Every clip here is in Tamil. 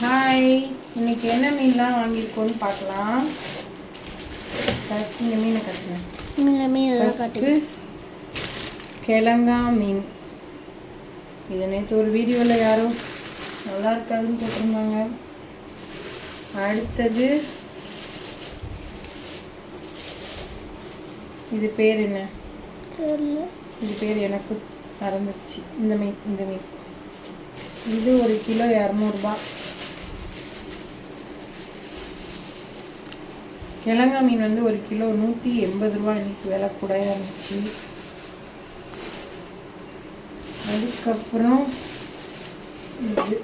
ஹாய், இன்னைக்கு என்ன மீன்லாம் வாங்கியிருக்கோன்னு பார்க்கலாம். இந்த மீனை கட்டுங்க. ஃபஸ்ட்டு கிழங்கா மீன். இது நேற்று ஒரு வீடியோவில் யாரோ நல்லா இருக்காதுன்னு போட்டிருந்தாங்க. அடுத்தது இது பேர் என்ன? இது பேர் எனக்கு மறந்துச்சு. இந்த மீன் இது 1 கிலோ 200 ரூபாய். கிழங்கா மீன் வந்து 1 கிலோ 180 ரூபா. இன்னைக்கு விலை கூட இருந்துச்சு. அதுக்கப்புறம் இது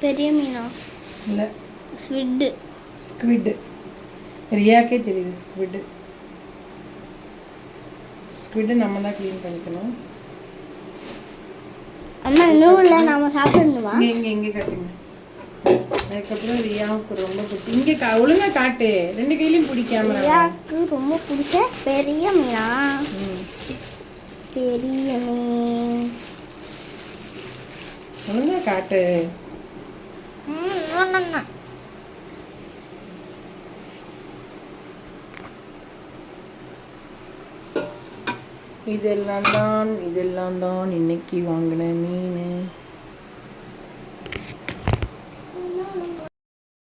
பெரிய மீனா இல்லை, ஸ்குவிட். ரியாக்கே தெரியுது ஸ்குவிட் நம்ம தான் க்ளீன் பண்ணிக்கணும். அம்மா நூல்ல நாம சாப்பிடணுமா? இங்கே கட்டுங்க. அதுக்கப்புறம் ரியாவுக்கு ரொம்ப பிடிச்சி இங்கே ஒழுங்கா காட்டு, 2 கையிலையும் பிடிக்காம. ரியாவுக்கு ரொம்ப பிடிச்ச பெரிய மீனா. பெரிய மீன் ஒழுங்கா காட்டு. இதெல்லாம் தான் இன்னைக்கு வாங்கின மீன்.